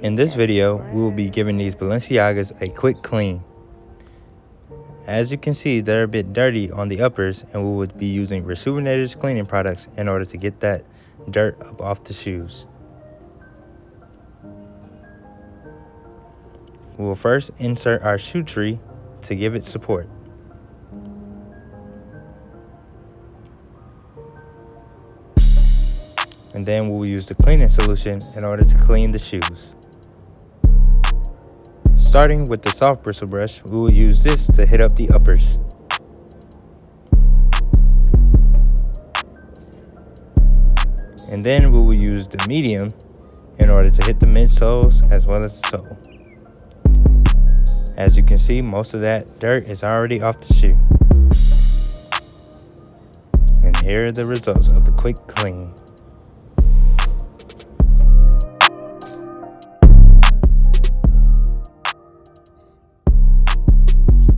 In this video, we will be giving these Balenciagas a quick clean. As you can see, they're a bit dirty on the uppers, and we would be using Rejuvenators cleaning products in order to get that dirt up off the shoes. We will first insert our shoe tree to give it support. And then we will use the cleaning solution in order to clean the shoes. Starting with the soft bristle brush, we will use this to hit up the uppers. And then we will use the medium in order to hit the midsoles as well as the sole. As you can see, most of that dirt is already off the shoe. And here are the results of the quick clean.